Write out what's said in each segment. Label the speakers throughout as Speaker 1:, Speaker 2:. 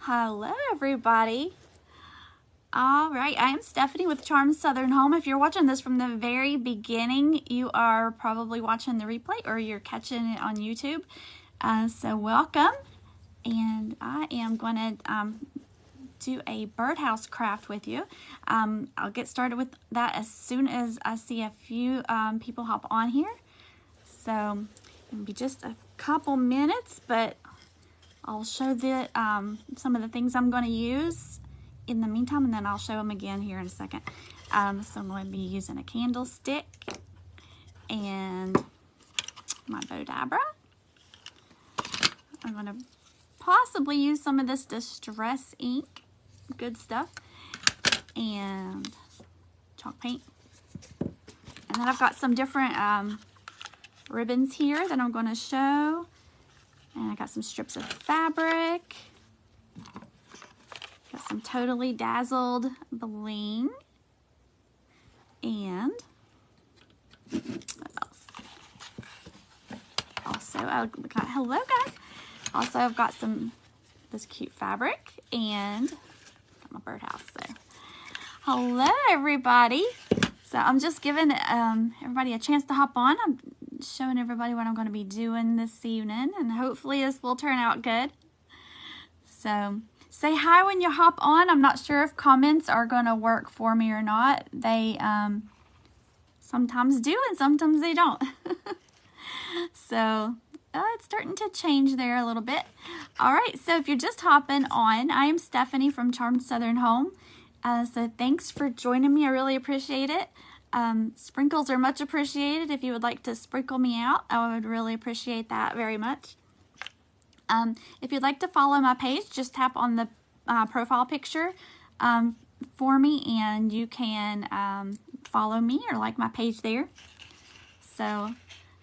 Speaker 1: Hello everybody. All right, I am Stephanie with Charmed Southern Home. If you're watching this from the very beginning, you are probably watching the replay or you're catching it on YouTube. So welcome. And I am going to do a birdhouse craft with you. I'll get started with that as soon as I see a few people hop on here. So it'll be just a couple minutes, but I'll show the some of the things I'm going to use in the meantime, and then I'll show them again here in a second. So I'm going to be using a candlestick and my Bodabra. I'm going to possibly use some of this distress ink, good stuff, and chalk paint. And then I've got some different ribbons here that I'm going to show. And I got some strips of fabric. Got some Totally Dazzled bling. And what else? Also, I've got, hello guys. Also, I've got this cute fabric and got my birdhouse. So, hello everybody. So I'm just giving everybody a chance to hop on. I'm showing everybody what I'm going to be doing this evening, and hopefully this will turn out good. So say hi when you hop on. I'm not sure if comments are going to work for me or not. They sometimes do and sometimes they don't. So it's starting to change there a little bit. All right, so if you're just hopping on, I am Stephanie from Charmed Southern Home. So thanks for joining me. I really appreciate it. Sprinkles are much appreciated. If you would like to sprinkle me out, I would really appreciate that very much. If you'd like to follow my page, just tap on the profile picture for me, and you can follow me or like my page there. So,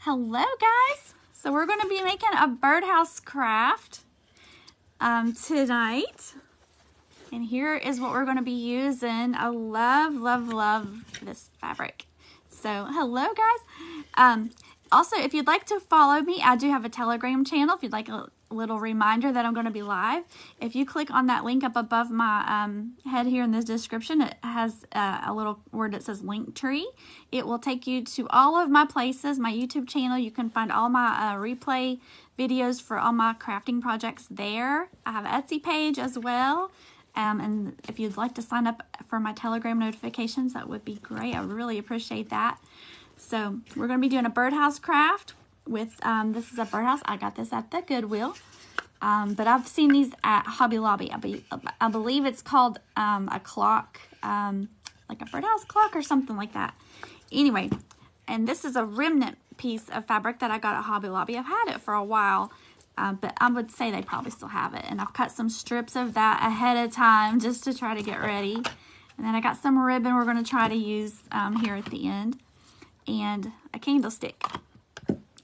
Speaker 1: hello guys. So we're going to be making a birdhouse craft tonight. And here is what we're going to be using. I love, love, love this fabric. So, hello guys. Also, if you'd like to follow me, I do have a Telegram channel. If you'd like a little reminder that I'm going to be live, if you click on that link up above my head here in the description, it has a little word that says Linktree. It will take you to all of my places, my YouTube channel. You can find all my replay videos for all my crafting projects there. I have an Etsy page as well. And if you'd like to sign up for my Telegram notifications, that would be great. I really appreciate that. So we're going to be doing a birdhouse craft with, this is a birdhouse. I got this at the Goodwill. But I've seen these at Hobby Lobby. I believe it's called a clock, like a birdhouse clock or something like that. Anyway, and this is a remnant piece of fabric that I got at Hobby Lobby. I've had it for a while. But I would say they probably still have it. And I've cut some strips of that ahead of time just to try to get ready. And then I got some ribbon we're going to try to use here at the end. And a candlestick.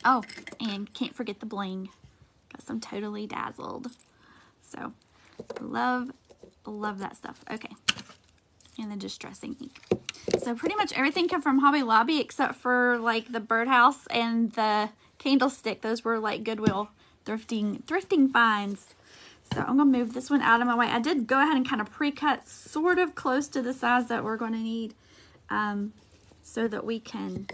Speaker 1: Oh, and can't forget the bling. Got some Totally Dazzled. So, love, love that stuff. Okay. And the distressing ink. So pretty much everything came from Hobby Lobby except for like the birdhouse and the candlestick. Those were like Goodwill thrifting finds. So I'm going to move this one out of my way. I did go ahead and kind of pre-cut sort of close to the size that we're going to need so that we can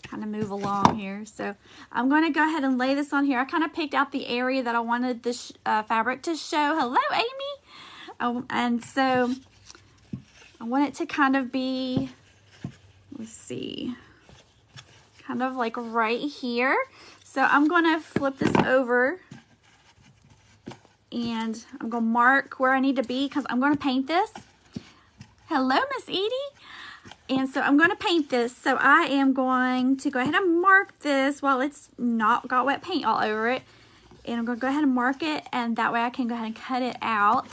Speaker 1: kind of move along here. So I'm going to go ahead and lay this on here. I kind of picked out the area that I wanted this fabric to show. Hello, Amy. And so I want it to kind of be, let's see, kind of like right here. So I'm going to flip this over and I'm going to mark where I need to be because I'm going to paint this. Hello, Miss Edie. And so I'm going to paint this. So I am going to go ahead and mark this while it's not got wet paint all over it. And I'm going to go ahead and mark it, and that way I can go ahead and cut it out.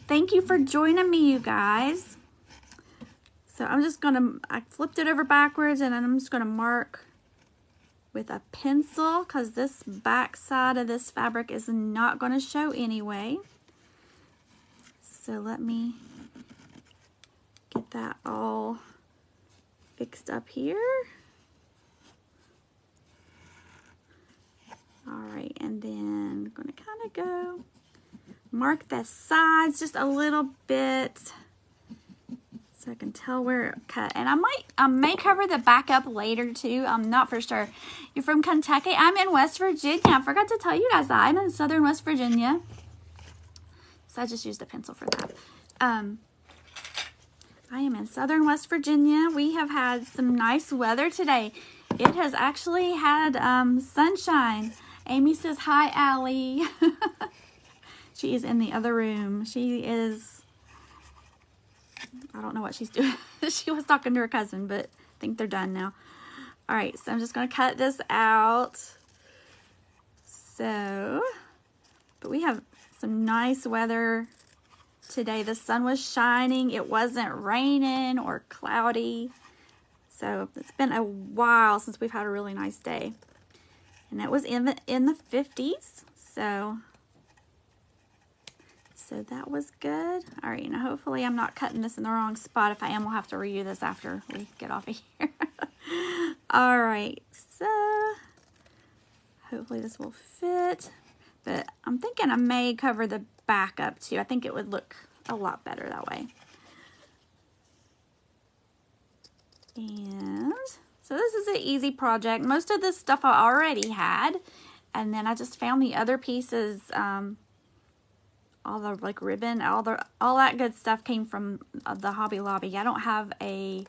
Speaker 1: Thank you for joining me, you guys. So I'm just going to, I flipped it over backwards, and I'm just going to mark with a pencil because this back side of this fabric is not going to show anyway. So let me get that all fixed up here. All right, and then I'm going to kind of go mark the sides just a little bit so I can tell where it cut. And I may cover the back up later too. I'm not for sure. You're from Kentucky. I'm in West Virginia. I forgot to tell you guys that. I'm in southern West Virginia. So I just used a pencil for that. I am in southern West Virginia. We have had some nice weather today. It has actually had sunshine. Amy says, hi, Allie. She is in the other room. She is, I don't know what she's doing. She was talking to her cousin, but I think they're done now. All right, so I'm just going to cut this out. So, but we have some nice weather today. The sun was shining. It wasn't raining or cloudy. So it's been a while since we've had a really nice day. And it was in the 50s. So that was good. All right, now hopefully I'm not cutting this in the wrong spot. If I am, we'll have to redo this after we get off of here. All right, so hopefully this will fit. But I'm thinking I may cover the back up too. I think it would look a lot better that way. And so this is an easy project. Most of this stuff I already had. And then I just found the other pieces, all the like ribbon, all that good stuff came from the Hobby Lobby. I don't have a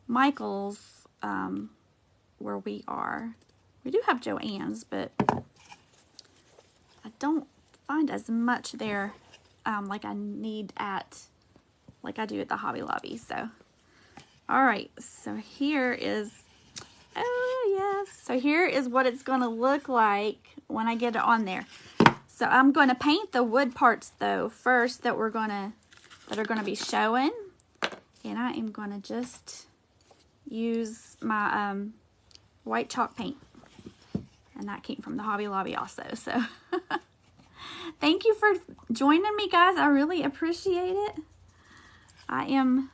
Speaker 1: Michael's where we are. We do have Joann's, but I don't find as much there like I need like I do at the Hobby Lobby. So, all right, so here is, oh yes, so here is what it's going to look like when I get it on there. So I'm going to paint the wood parts though first that are going to be showing, and I am going to just use my white chalk paint, and that came from the Hobby Lobby also. So thank you for joining me, guys. I really appreciate it. I am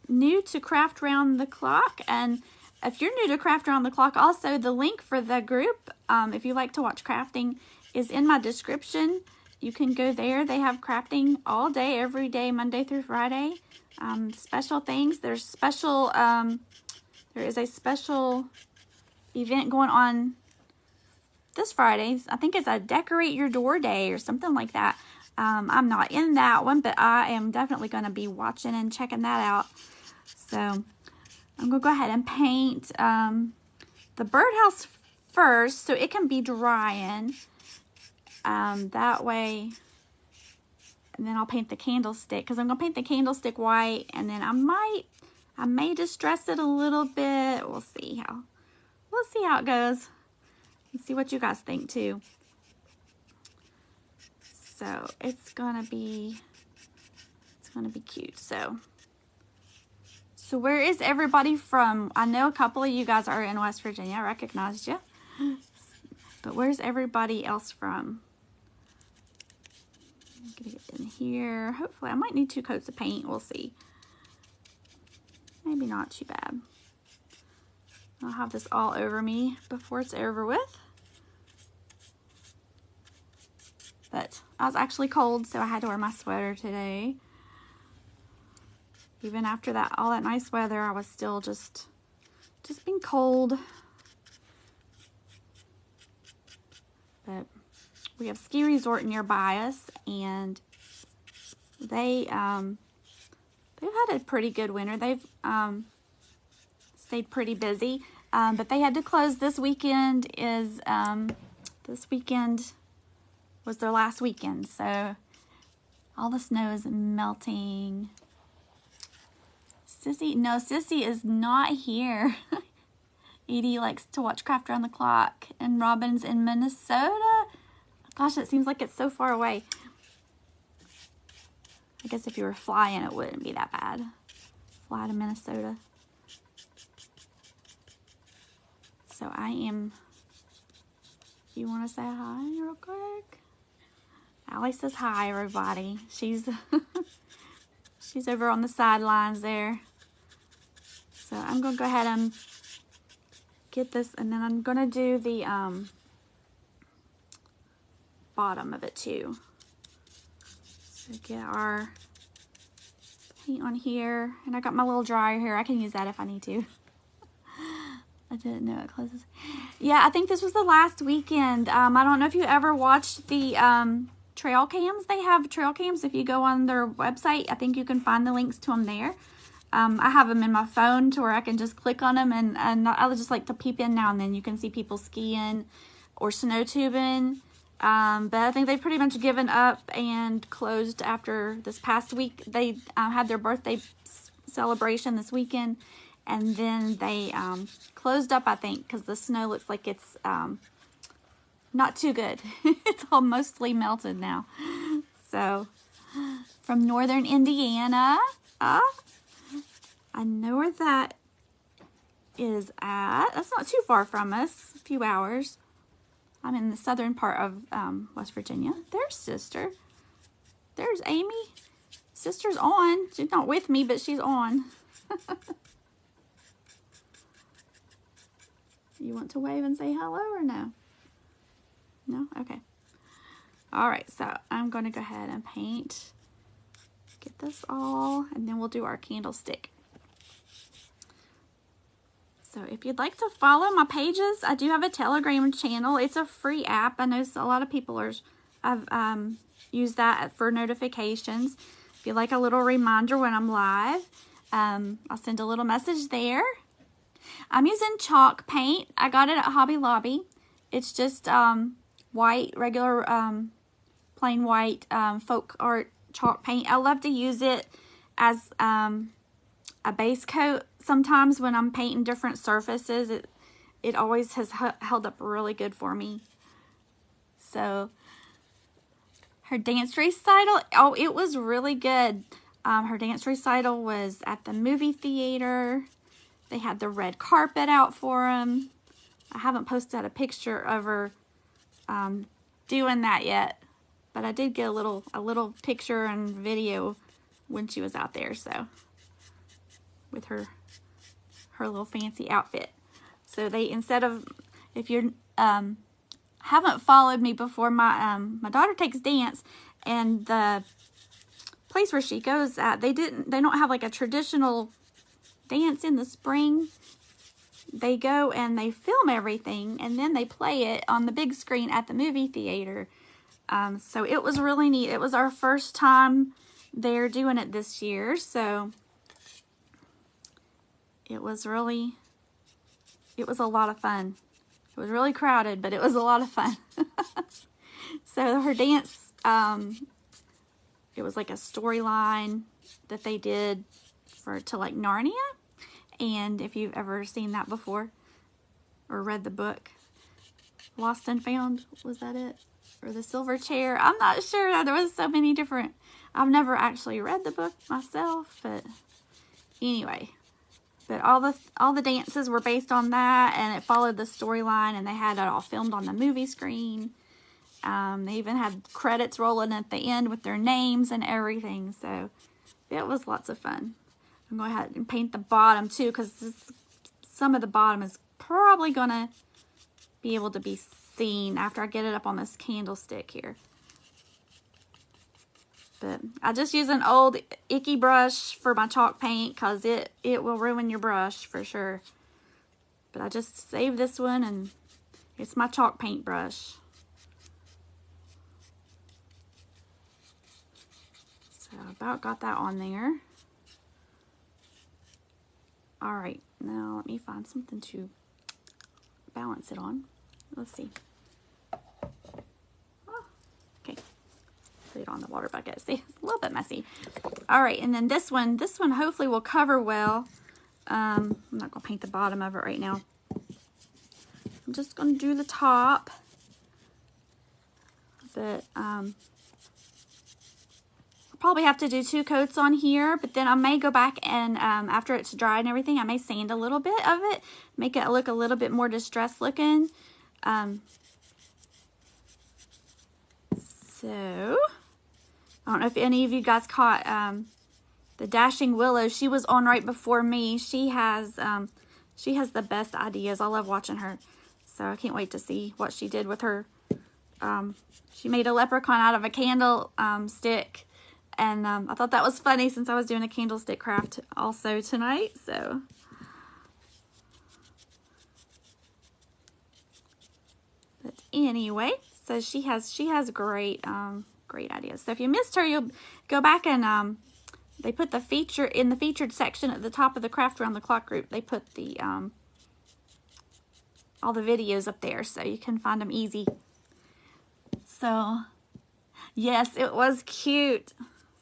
Speaker 1: new to Craft Round the Clock, and if you're new to Craft Round the Clock, also the link for the group, if you like to watch crafting, is in my description. You can go there. They have crafting all day, every day, Monday through Friday. Special things. There's special, there is a special event going on this Friday. I think it's a Decorate Your Door Day or something like that. I'm not in that one, but I am definitely going to be watching and checking that out. So I'm going to go ahead and paint the birdhouse first so it can be drying. That way, and then I'll paint the candlestick, because I'm going to paint the candlestick white, and then I may distress it a little bit. We'll see how it goes. And see what you guys think too. So it's gonna be cute. So where is everybody from? I know a couple of you guys are in West Virginia. I recognized you. But where's everybody else from? I'm gonna get in here. Hopefully, I might need 2 coats of paint. We'll see. Maybe not too bad. I'll have this all over me before it's over with. But I was actually cold, so I had to wear my sweater today. Even after all that nice weather, I was still just being cold. But we have ski resort nearby us, and they've had a pretty good winter. They've stayed pretty busy, but they had to close this weekend. This weekend was their last weekend, so all the snow is melting. Sissy is not here. Edie likes to watch Craft Around the Clock, and Robin's in Minnesota. Gosh, it seems like it's so far away. I guess if you were flying, it wouldn't be that bad. Fly to Minnesota. So I am, you want to say hi real quick? Allie says hi, everybody. She's she's over on the sidelines there. So I'm going to go ahead and get this, and then I'm going to do the bottom of it too. So get our paint on here, and I got my little dryer here. I can use that if I need to. I didn't know it closes. Yeah, I think this was the last weekend. I don't know if you ever watched the trail cams. They have trail cams. If you go on their website, I think you can find the links to them there. I have them in my phone to where I can just click on them, and I just like to peep in now and then. You can see people skiing or snow tubing. But I think they've pretty much given up and closed after this past week. They had their birthday celebration this weekend, and then they closed up, I think, because the snow looks like it's not too good. It's all mostly melted now. So, from northern Indiana, I know where that is at. That's not too far from us, a few hours. I'm in the southern part of West Virginia. There's Sister. There's Amy. Sister's on. She's not with me, but she's on. You want to wave and say hello or no? No? Okay. All right, so I'm going to go ahead and paint. Get this all, and then we'll do our candlestick. So if you'd like to follow my pages, I do have a Telegram channel. It's a free app. I know a lot of people I've used that for notifications. If you'd like a little reminder when I'm live, I'll send a little message there. I'm using chalk paint. I got it at Hobby Lobby. It's just white, regular, plain white folk art chalk paint. I love to use it as a base coat. Sometimes when I'm painting different surfaces, it always has held up really good for me. So her dance recital, oh, it was really good. Her dance recital was at the movie theater. They had the red carpet out for them. I haven't posted a picture of her doing that yet, but I did get a little picture and video when she was out there. So with her little fancy outfit. So they, instead of, if you haven't followed me before, my daughter takes dance, and the place where she goes at, they don't have like a traditional dance in the spring. They go and they film everything, and then they play it on the big screen at the movie theater. So it was really neat. It was our first time there doing it this year, so it was a lot of fun. It was really crowded, but it was a lot of fun. So her dance, it was like a storyline that they did to like Narnia. And if you've ever seen that before or read the book, Lost and Found, was that it? Or The Silver Chair? I'm not sure. There was so many different. I've never actually read the book myself, but anyway. But all the dances were based on that, and it followed the storyline, and they had it all filmed on the movie screen. They even had credits rolling at the end with their names and everything, so it was lots of fun. I'm going to go ahead and paint the bottom too, because some of the bottom is probably going to be able to be seen after I get it up on this candlestick here. But I just use an old icky brush for my chalk paint, because it will ruin your brush for sure. But I just saved this one, and it's my chalk paint brush. So I about got that on there. Alright, now let me find something to balance it on. Let's see. Oh, okay. Put it on the water bucket. See, it's a little bit messy. Alright, and then this one hopefully will cover well. I'm not going to paint the bottom of it right now. I'm just going to do the top. But I'll probably have to do 2 coats on here, but then I may go back and after it's dried and everything, I may sand a little bit of it, make it look a little bit more distressed looking. So I don't know if any of you guys caught the Dashing Willow. She was on right before me. She has the best ideas. I love watching her. So I can't wait to see what she did with her. She made a leprechaun out of a candle stick And I thought that was funny since I was doing a candlestick craft also tonight. So but anyway, so she has great great ideas. So if you missed her, you'll go back and they put the featured section at the top of the Craft Around the Clock group. They put the all the videos up there, so you can find them easy. So yes, it was cute.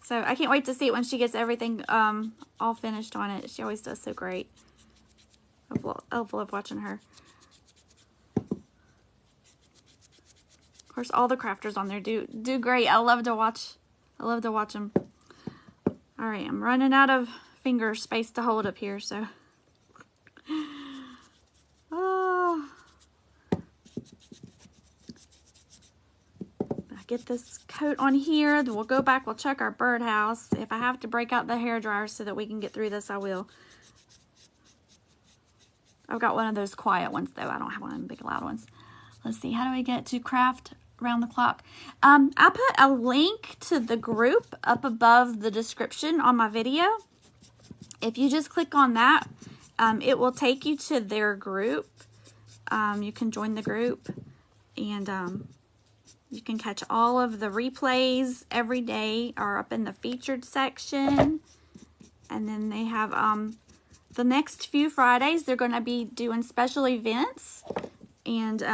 Speaker 1: So I can't wait to see it when she gets everything all finished on it. She always does so great. I love watching her. Of course, all the crafters on there do great. I love to watch them. All right, I'm running out of finger space to hold up here, so. Oh. Get this coat on here, then we'll go back, we'll check our birdhouse. If I have to break out the hairdryer so that we can get through this, I will. I've got one of those quiet ones though. I don't have one of the big loud ones. Let's see, how do we get to Craft Around the Clock? I put a link to the group up above the description on my video. If you just click on that, it will take you to their group. You can join the group, and you can catch all of the replays every day are up in the featured section. And then they have the next few Fridays, they're going to be doing special events. And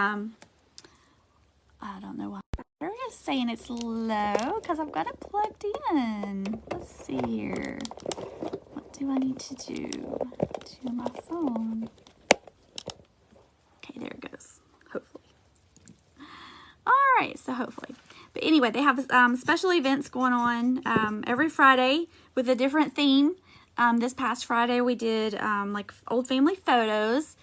Speaker 1: I don't know why they're just saying it's low because I've got it plugged in. Let's see here. What do I need to do to my phone? Okay, there it goes. Hopefully. Alright, so hopefully. But anyway, they have special events going on every Friday with a different theme. This past Friday we did like old family photos.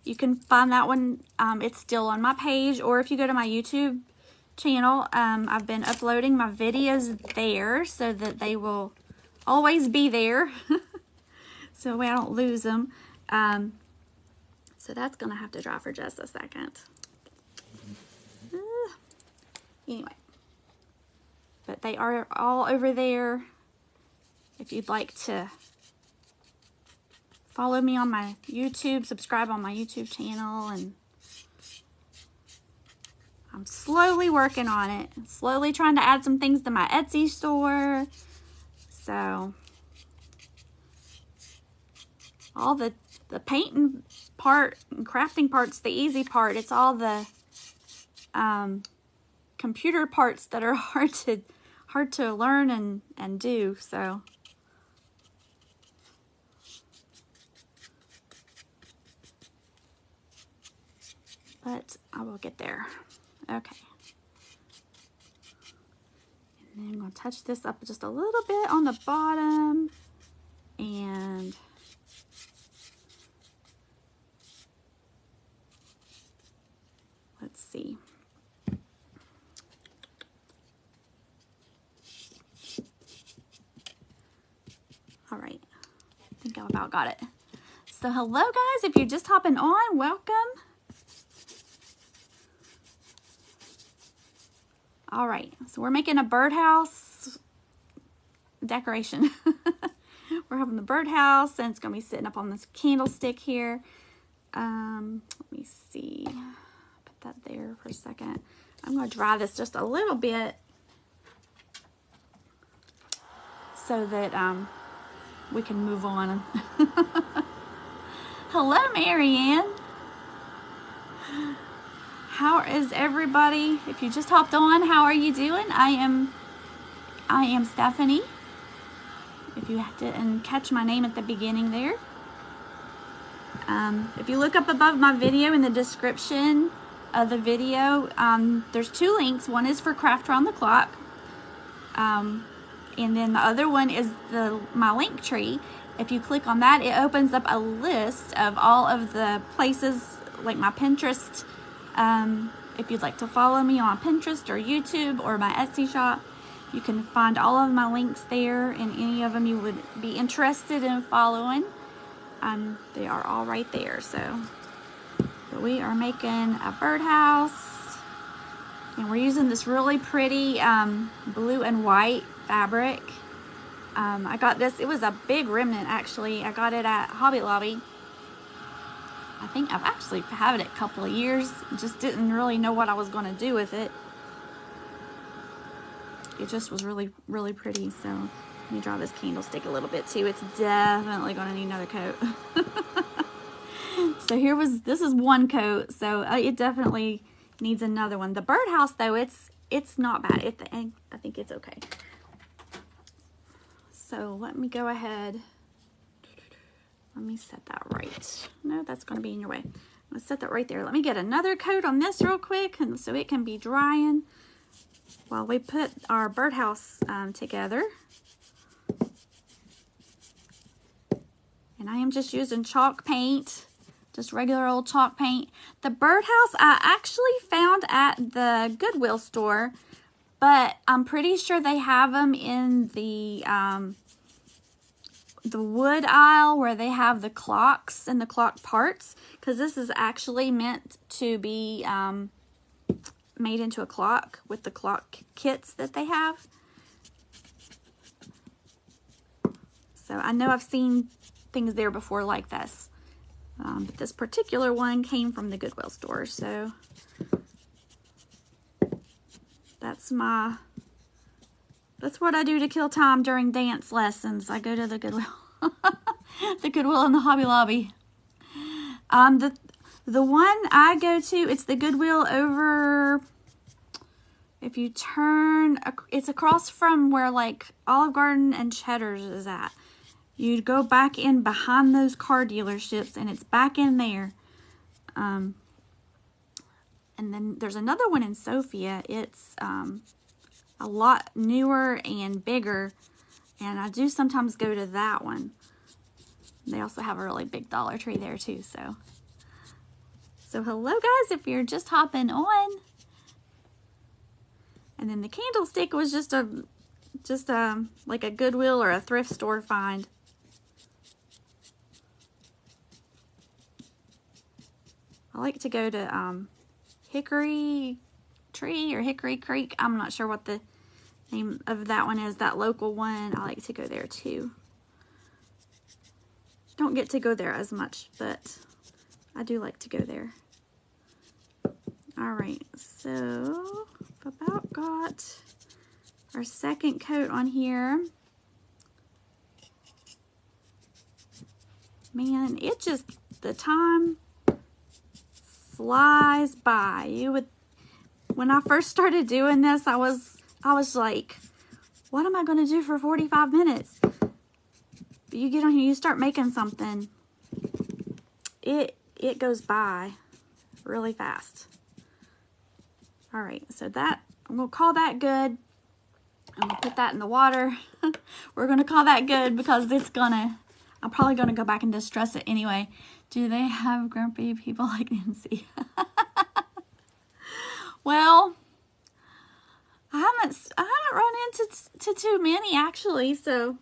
Speaker 1: You can find that one. It's still on my page, or if you go to my YouTube channel, I've been uploading my videos there so that they will always be there. So that way I don't lose them. So that's going to have to dry for just a second. Anyway, but they are all over there. If you'd like to follow me on my YouTube, subscribe on my YouTube channel, and I'm slowly working on it. Slowly trying to add some things to my Etsy store. So all the painting part and crafting part's the easy part. It's all the computer parts that are hard to learn and do. So but I will get there. Okay. And then I'm going to touch this up just a little bit on the bottom, and let's see. All right, I think I about got it. So hello guys, if you're just hopping on, welcome. All right, so we're making a birdhouse decoration. We're having the birdhouse, and it's gonna be sitting up on this candlestick here. Let me see, put that there for a second. I'm gonna dry this just a little bit so that we can move on. Hello, Marianne. How is everybody? If you just hopped on, how are you doing? I am Stephanie. If you didn't catch my name at the beginning there. If you look up above my video in the description of the video, there's two links. One is for Craft Around the Clock. And then the other one is my link tree. If you click on that, it opens up a list of all of the places, like my Pinterest. If you'd like to follow me on Pinterest or YouTube or my Etsy shop, you can find all of my links there, and any of them you would be interested in following. They are all right there. So we are making a birdhouse And we're using this really pretty blue and white fabric. I got this, it was a big remnant actually. I got it at Hobby Lobby. I think I've actually had it a couple of years. Just didn't really know what I was going to do with it. It just was really, really pretty. So let me draw this candlestick a little bit too. It's definitely going to need another coat. So this is one coat. So it definitely needs another one. The birdhouse though, it's not bad. I think it's okay. So let me go ahead. Let me set that right. No, that's going to be in your way. Let's set that right there. Let me get another coat on this real quick and so it can be drying while we put our birdhouse together. And I am just using chalk paint, just regular old chalk paint. The birdhouse I actually found at the Goodwill store, but I'm pretty sure they have them in the wood aisle where they have the clocks and the clock parts, because this is actually meant to be made into a clock with the clock kits that they have. So I know I've seen things there before like this, but this particular one came from the Goodwill store. So that's what I do to kill time during dance lessons. I go to the Goodwill. The Goodwill and the Hobby Lobby. The one I go to, it's the Goodwill over, if you turn, it's across from where like Olive Garden and Cheddar's is at. You'd go back in behind those car dealerships and it's back in there. And then there's another one in Sophia. It's a lot newer and bigger, and I do sometimes go to that one. They also have a really big Dollar Tree there too. So hello guys, if you're just hopping on. And then the candlestick was just like a Goodwill or a thrift store find. I like to go to Hickory Tree or Hickory Creek. I'm not sure what the name of that one is, that local one. I like to go there too. Don't get to go there as much, but I do like to go there. All right, so I've about got our second coat on here. Man, the time flies by. When I first started doing this, I was like, what am I going to do for 45 minutes? But you get on here, you start making something, it goes by really fast. All right, so that, I'm going to call that good. I'm going to put that in the water. We're going to call that good because I'm probably going to go back and distress it anyway. Do they have grumpy people like Nancy? Well, I haven't run into too many actually, so,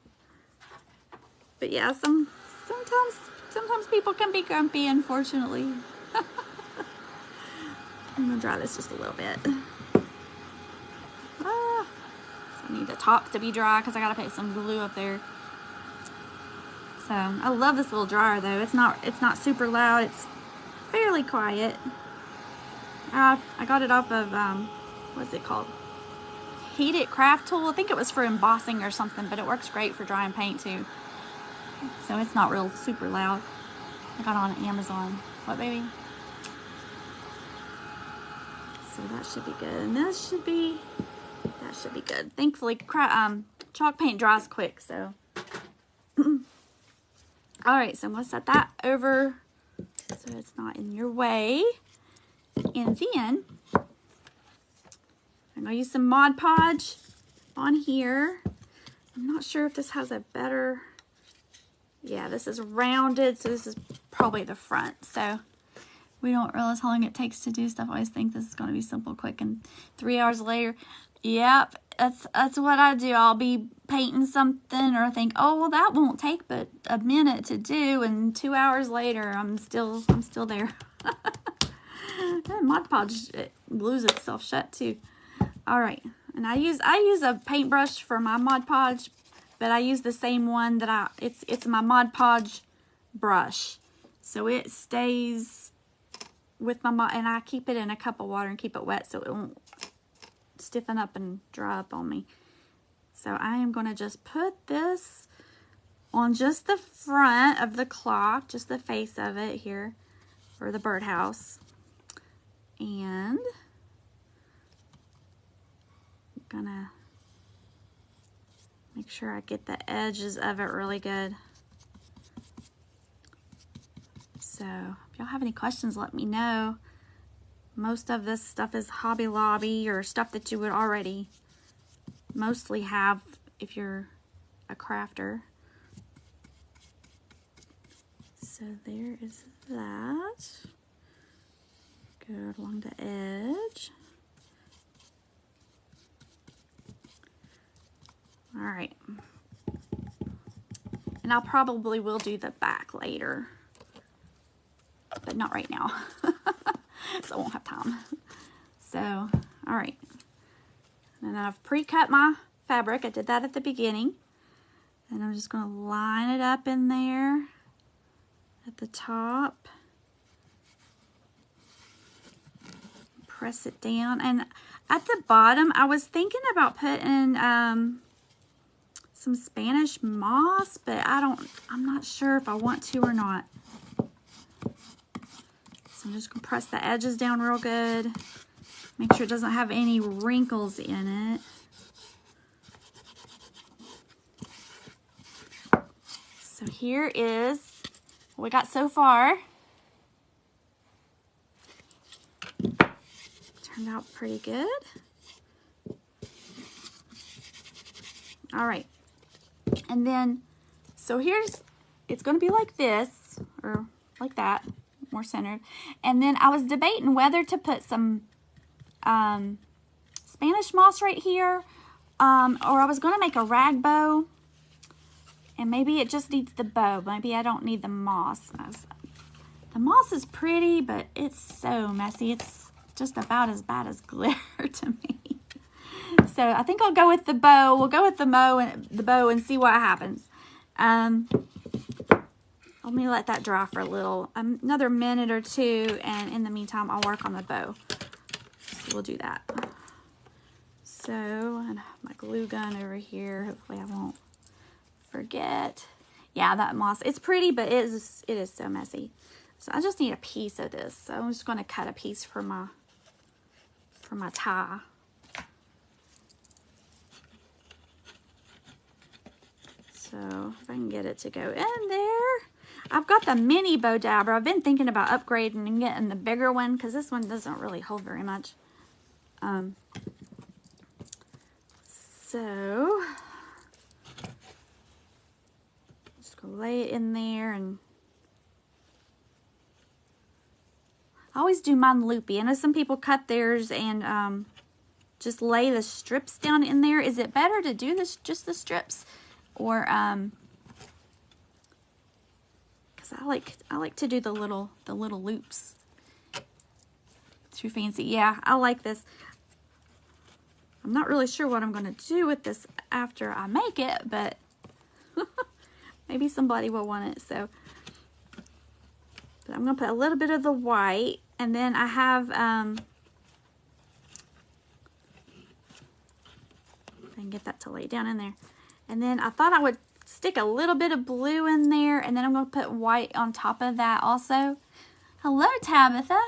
Speaker 1: but yeah, sometimes people can be grumpy, unfortunately. I'm gonna dry this just a little bit. So I need the top to be dry because I gotta put some glue up there. So I love this little dryer though. It's not super loud. It's fairly quiet. I got it off of what's it called? Heated craft tool. I think it was for embossing or something, but it works great for drying paint too. So it's not real super loud. I got it on Amazon. What, baby? So that should be good, and that should be good. Thankfully, chalk paint dries quick, so. All right, so I'm gonna set that over so it's not in your way, and then I'm gonna use some Mod Podge on here. I'm not sure if this has a better. Yeah, this is rounded, so this is probably the front. So we don't realize how long it takes to do stuff. I always think this is going to be simple, quick, and 3 hours later, yep, that's what I do. I'll be painting something, or I think, oh, well, that won't take but a minute to do, and 2 hours later, I'm still there. That Mod Podge, it glues itself shut too. All right, and I use a paintbrush for my Mod Podge, but I use the same one that it's my Mod Podge brush, so it stays with my Mod, and I keep it in a cup of water and keep it wet so it won't stiffen up and dry up on me. So I am going to just put this on just the front of the clock, just the face of it here for the birdhouse. And I'm gonna make sure I get the edges of it really good. So if y'all have any questions, let me know. Most of this stuff is Hobby Lobby or stuff that you would already mostly have if you're a crafter. So there is that. Go along the edge. All right. And I probably will do the back later, but not right now. So I won't have time. So, all right. And I've pre-cut my fabric. I did that at the beginning. And I'm just going to line it up in there at the top. Press it down. And at the bottom, I was thinking about putting some Spanish moss, but I'm not sure if I want to or not. So I'm just going to press the edges down real good. Make sure it doesn't have any wrinkles in it. So here is what we got so far. Turned out pretty good. All right. And then, so it's going to be like this, or like that, more centered. And then I was debating whether to put some Spanish moss right here, or I was going to make a rag bow, and maybe it just needs the bow. Maybe I don't need the moss. The moss is pretty, but it's so messy. It's just about as bad as glitter to me. So I think I'll go with the bow. We'll go with the bow and see what happens. Let me let that dry for another minute or two, and in the meantime, I'll work on the bow. So we'll do that. So, and my glue gun over here. Hopefully I won't forget. Yeah, that moss. It's pretty, but it is so messy. So I just need a piece of this. So I'm just going to cut a piece for my tie. So if I can get it to go in there. I've got the mini bow dabber. I've been thinking about upgrading and getting the bigger one because this one doesn't really hold very much. So just gonna lay it in there, and I always do mine loopy. I know some people cut theirs and just lay the strips down in there. Is it better to do this just the strips, or because I like to do the little loops? Too fancy. Yeah, I like this. I'm not really sure what I'm going to do with this after I make it, but maybe somebody will want it. So, but I'm going to put a little bit of the white, and then I have I can get that to lay down in there. And then I thought I would stick a little bit of blue in there, and then I'm going to put white on top of that also. Hello, Tabitha.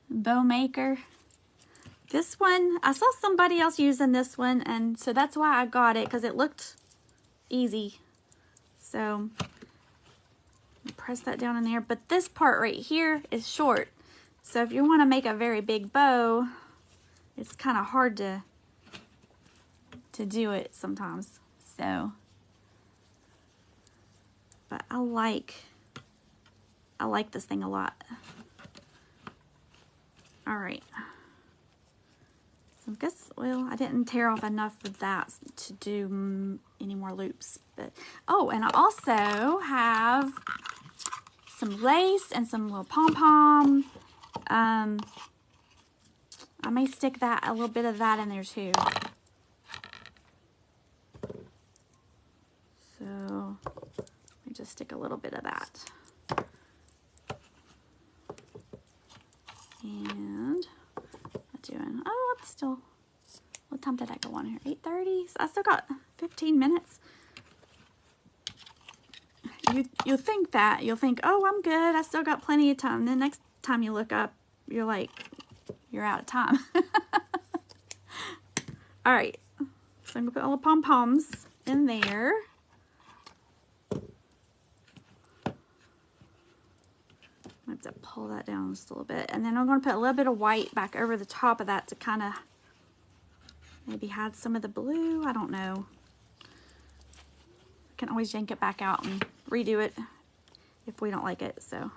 Speaker 1: Bow maker. This one, I saw somebody else using this one, and so that's why I got it, because it looked easy. So, press that down in there. But this part right here is short. So if you want to make a very big bow, it's kind of hard to do it sometimes. So, but I like this thing a lot. All right. So I guess, well, I didn't tear off enough of that to do any more loops. But oh, and I also have some lace and some little pom-pom I may stick a little bit of that in there too. So let me just stick a little bit of that. And I'm doing, oh, it's still, what time did I go on here? 8:30. So I still got 15 minutes. You'll think that. You'll think, oh, I'm good. I still got plenty of time. Then next time you look up, you're like, you're out of time. All right. So I'm going to put all the pom-poms in there. I have to pull that down just a little bit. And then I'm going to put a little bit of white back over the top of that to kind of maybe hide some of the blue. I don't know. I can always yank it back out and redo it if we don't like it. So,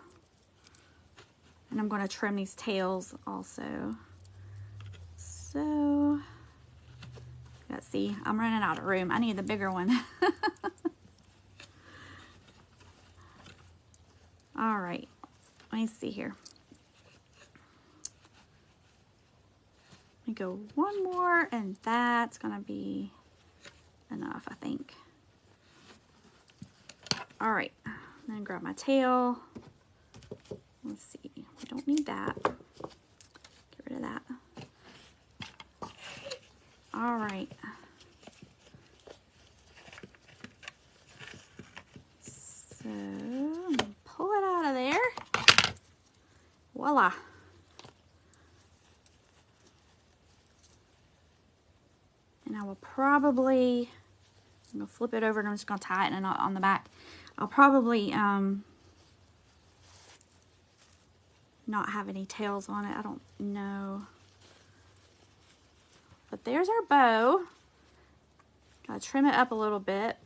Speaker 1: and I'm going to trim these tails also. So, let's see. I'm running out of room. I need the bigger one. All right. Let me see here. Let me go one more, and that's gonna be enough, I think. All right, then grab my tail. Let's see, we don't need that. Get rid of that. All right. So, I'm gonna pull it out of there. Voila. And I will probably, I'm going to flip it over and I'm just going to tie it on the back. I'll probably not have any tails on it. I don't know. But there's our bow. Gotta trim it up a little bit.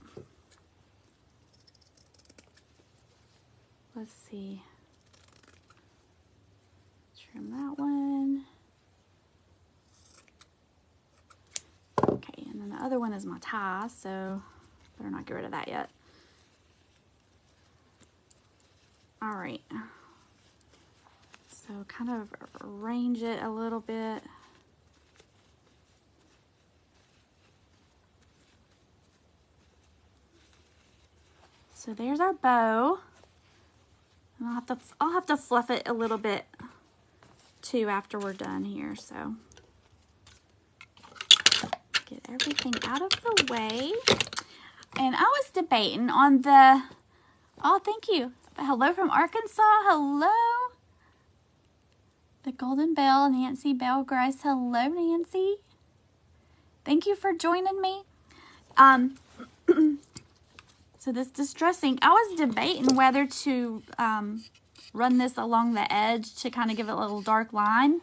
Speaker 1: Let's see. Trim that one. Okay, and then the other one is my tie, so better not get rid of that yet. All right. So kind of arrange it a little bit. So there's our bow. And I'll have to fluff it a little bit too after we're done here, so get everything out of the way. And I was debating on the, oh, thank you. Hello from Arkansas. Hello. The Golden Bell, Nancy Bell Grace. Hello, Nancy. Thank you for joining me. So this distress ink, I was debating whether to run this along the edge to kind of give it a little dark line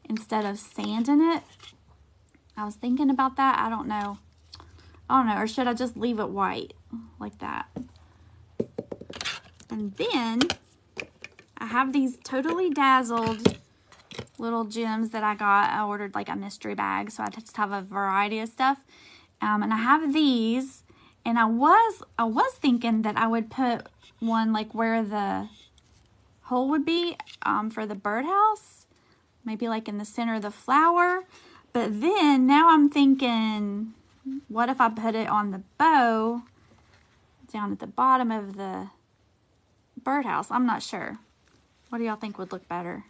Speaker 1: instead of sanding it. I was thinking about that. I don't know. Or should I just leave it white like that? And then I have these Totally Dazzled little gems that I got. I ordered like a mystery bag, so I just have a variety of stuff. And I have these, and I was thinking that I would put one like where the hole would be for the birdhouse, maybe like in the center of the flower. But then now I'm thinking, what if I put it on the bow down at the bottom of the birdhouse? I'm not sure. What do y'all think would look better?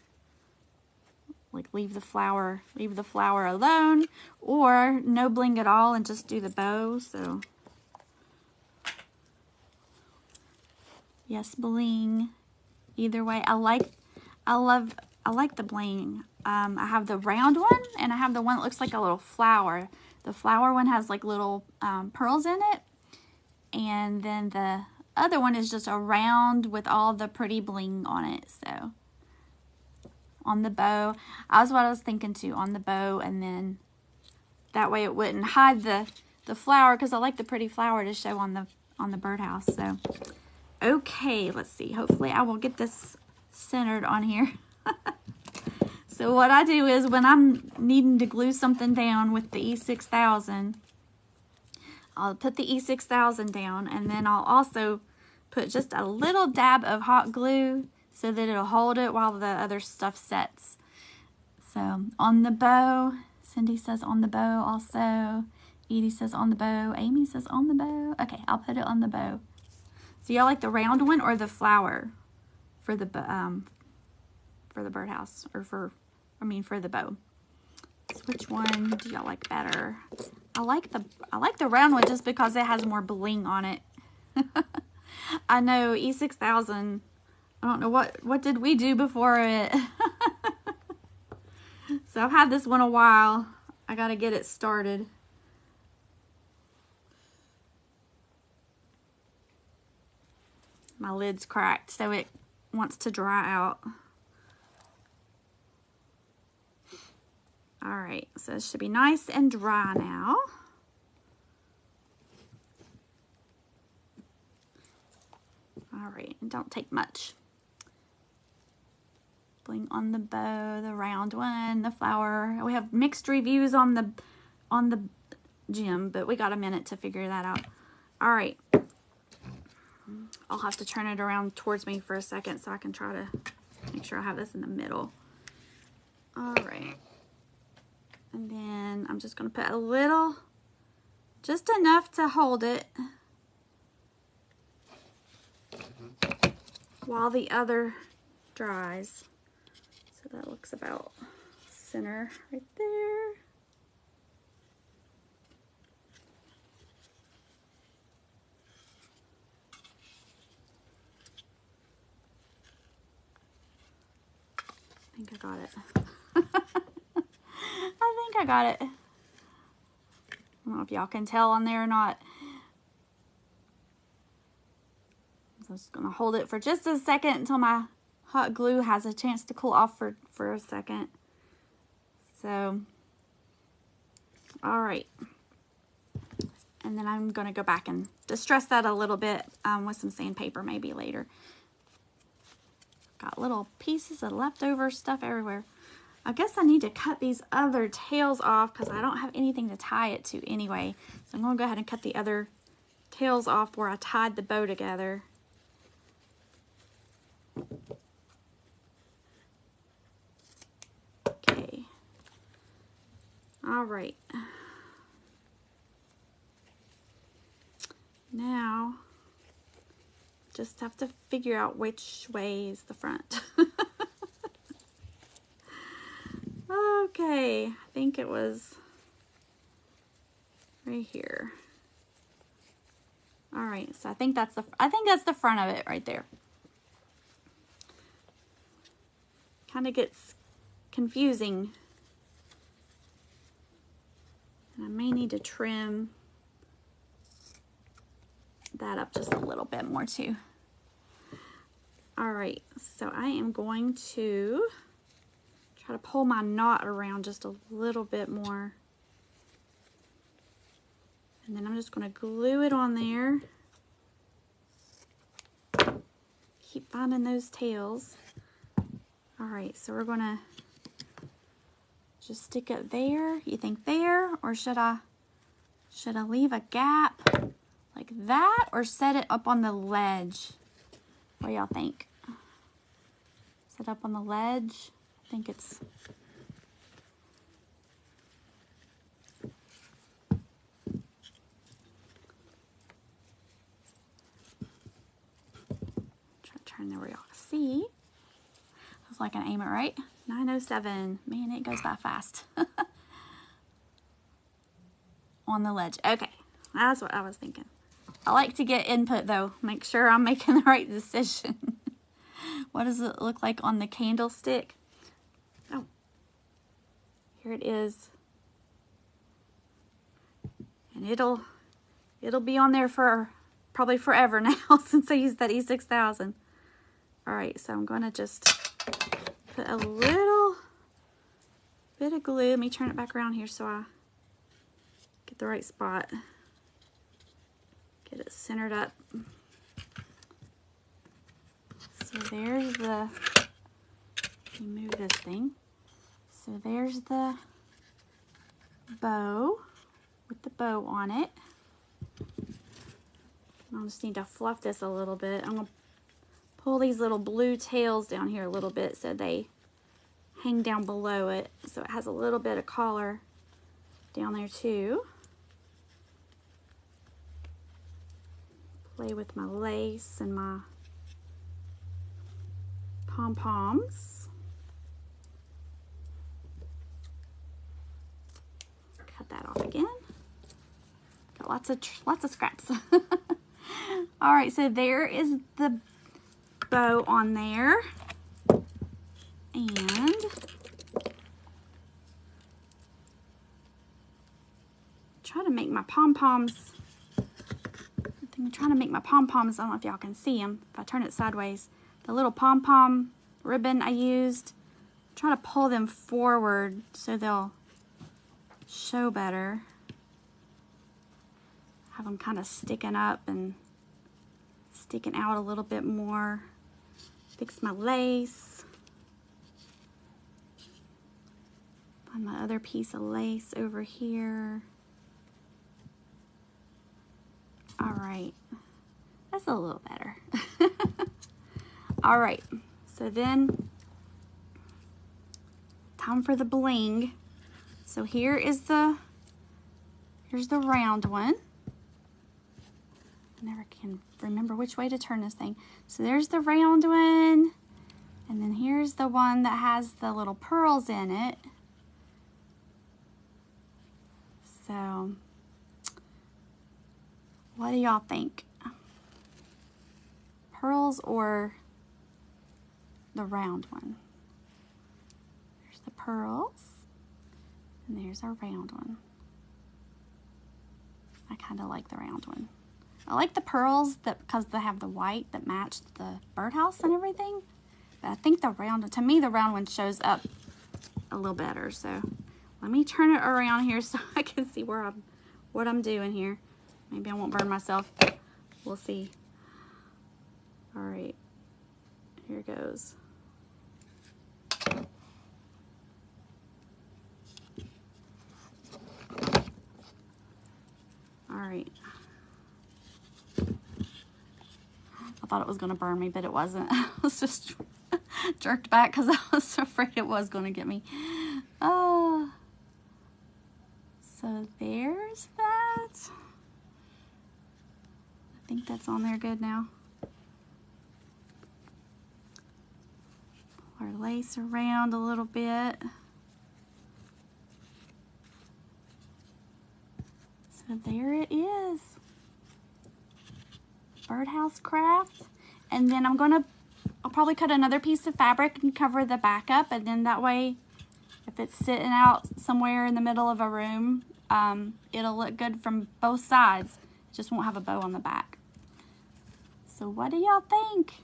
Speaker 1: Like leave the flower alone, or no bling at all and just do the bow. So yes, bling. Either way, I like the bling. I have the round one, and I have the one that looks like a little flower. The flower one has like little pearls in it, and then the other one is just a round with all the pretty bling on it. So on the bow, that's what I was thinking too, on the bow, and then that way it wouldn't hide the flower, because I like the pretty flower to show on the birdhouse. So okay, let's see. Hopefully I will get this centered on here. So what I do is when I'm needing to glue something down with the E6000, I'll put the E6000 down, and then I'll also put just a little dab of hot glue so that it'll hold it while the other stuff sets. So on the bow, Cindy says on the bow also. Edie says on the bow. Amy says on the bow. Okay, I'll put it on the bow. So y'all like the round one or the flower for the birdhouse, or for the bow? So which one do y'all like better? I like the round one just because it has more bling on it. I know E6000. I don't know what did we do before it. So I've had this one a while. I gotta get it started. My lid's cracked, so it wants to dry out. All right, so it should be nice and dry now. All right, and don't take much. Bling on the bow, the round one, the flower. We have mixed reviews on the gem, but we got a minute to figure that out. All right. I'll have to turn it around towards me for a second so I can try to make sure I have this in the middle. All right. And then I'm just going to put a little, just enough to hold it while the other dries. So that looks about center right there. I think I got it. I think I got it. I don't know if y'all can tell on there or not. So I'm just going to hold it for just a second until my hot glue has a chance to cool off for a second. So, all right. And then I'm going to go back and distress that a little bit with some sandpaper maybe later. Got little pieces of leftover stuff everywhere. I guess I need to cut these other tails off because I don't have anything to tie it to anyway. So I'm going to go ahead and cut the other tails off where I tied the bow together. Okay. All right. Now, just have to figure out which way is the front. Okay, I think it was right here. All right, so I think that's the front of it right there. Kind of gets confusing. And I may need to trim that up just a little bit more too. All right, so I am going to try to pull my knot around just a little bit more. And then I'm just going to glue it on there. Keep finding those tails. All right, so we're going to just stick it there. You think there, or should I leave a gap like that, or set it up on the ledge? What do y'all think? Set up on the ledge. I think it's try to turn there where y'all can see. Looks like I can aim it right. 9:07. Man, it goes by fast. On the ledge. Okay, that's what I was thinking. I like to get input though. Make sure I'm making the right decision. What does it look like on the candlestick? Oh, here it is. And it'll be on there for probably forever now since I used that E6000. All right, so I'm going to just put a little bit of glue. Let me turn it back around here so I get the right spot. Get it centered up. So there's the, let me move this thing. So there's the bow with the bow on it. I'll just need to fluff this a little bit. I'm going to pull these little blue tails down here a little bit so they hang down below it. So it has a little bit of collar down there too. Play with my lace and my pom-poms. Cut that off again. Got lots of scraps. All right, so there is the bow on there. And try to make my pom-poms. I'm trying to make my pom-poms. I don't know if y'all can see them. If I turn it sideways, the little pom-pom ribbon I used, try to pull them forward so they'll show better. Have them kind of sticking up and sticking out a little bit more. Fix my lace. Find my other piece of lace over here. All right, that's a little better. All right, so then time for the bling. So here's the round one. I never can remember which way to turn this thing. So there's the round one, and then here's the one that has the little pearls in it. So what do y'all think? Pearls or the round one? There's the pearls, and there's our round one. I kind of like the round one. I like the pearls because they have the white that matched the birdhouse and everything. But I think the round one, to me, the round one shows up a little better. So let me turn it around here so I can see what I'm doing here. Maybe I won't burn myself. We'll see. All right, here goes. All right. I thought it was gonna burn me, but it wasn't. I was just jerked back because I was afraid it was gonna get me. Oh. So there's that. I think that's on there good now. Pull our lace around a little bit. So there it is. Birdhouse craft. And then I'll probably cut another piece of fabric and cover the back up, and then that way if it's sitting out somewhere in the middle of a room, it'll look good from both sides. It just won't have a bow on the back. So what do y'all think?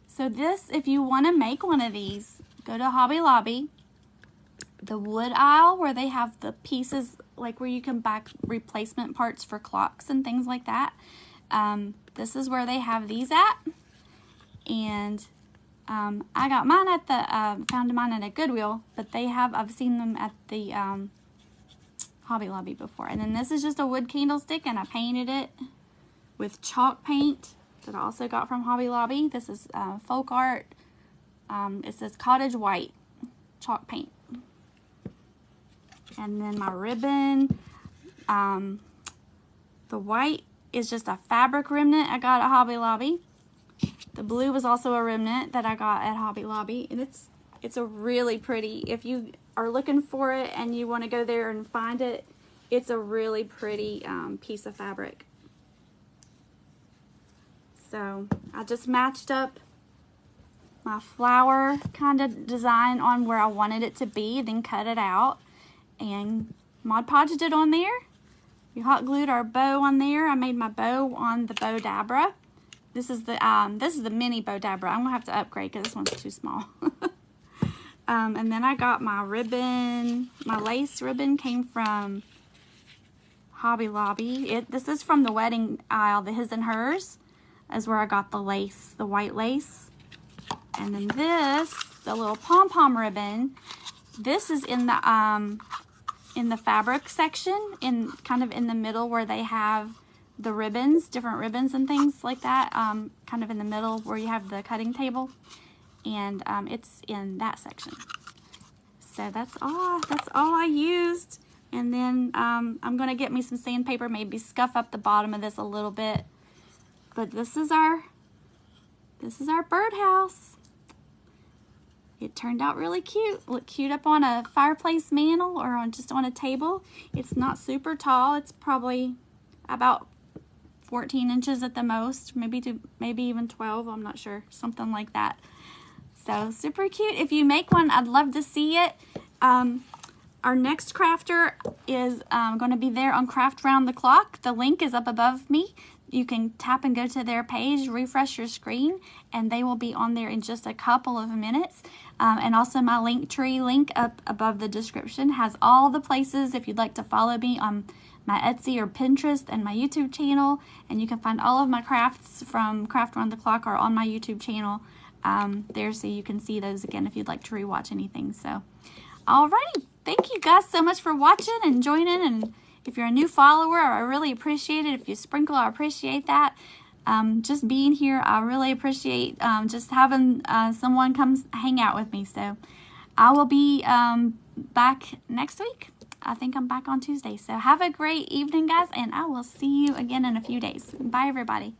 Speaker 1: So this, if you want to make one of these, go to Hobby Lobby, the wood aisle where they have the pieces, like where you can buy replacement parts for clocks and things like that. This is where they have these at. And I got mine at the, found mine at a Goodwill, but I've seen them at the Hobby Lobby before. And then this is just a wood candlestick, and I painted it with chalk paint that I also got from Hobby Lobby. This is folk art. It says cottage white chalk paint. And then my ribbon, the white is just a fabric remnant I got at Hobby Lobby. The blue was also a remnant that I got at Hobby Lobby, and it's a really pretty, if you are looking for it and you want to go there and find it, it's a really pretty piece of fabric. So I just matched up my flower kind of design on where I wanted it to be, then cut it out and Mod Podged it on there. We hot glued our bow on there. I made my bow on the Bow Dabra. This is the mini Bow Dabra. I'm gonna have to upgrade because this one's too small. And then I got my ribbon. My lace ribbon came from Hobby Lobby. This is from the wedding aisle. The his and hers is where I got the lace, the white lace. And then this, the little pom-pom ribbon. This is in the fabric section, kind of in the middle where they have the ribbons, different ribbons and things like that, kind of in the middle where you have the cutting table, and it's in that section. So that's all I used. And then I'm gonna get me some sandpaper, maybe scuff up the bottom of this a little bit. But this is our birdhouse. It turned out really cute. Look cute up on a fireplace mantle or just on a table. It's not super tall. It's probably about 14 inches at the most, maybe even 12. I'm not sure, something like that. So super cute. If you make one, I'd love to see it. Our next crafter is going to be there on Craft Round the Clock. The link is up above me. You can tap and go to their page, refresh your screen, and they will be on there in just a couple of minutes. And also my Linktree link up above the description has all the places if you'd like to follow me on my Etsy or Pinterest and my YouTube channel. And you can find all of my crafts from Craft Round the Clock are on my YouTube channel there, so you can see those again if you'd like to rewatch anything. So, alrighty, thank you guys so much for watching and joining. And if you're a new follower, I really appreciate it. If you sprinkle, I appreciate that. Just being here, I really appreciate just having someone come hang out with me. So I will be back next week. I think I'm back on Tuesday. So have a great evening, guys, and I will see you again in a few days. Bye, everybody.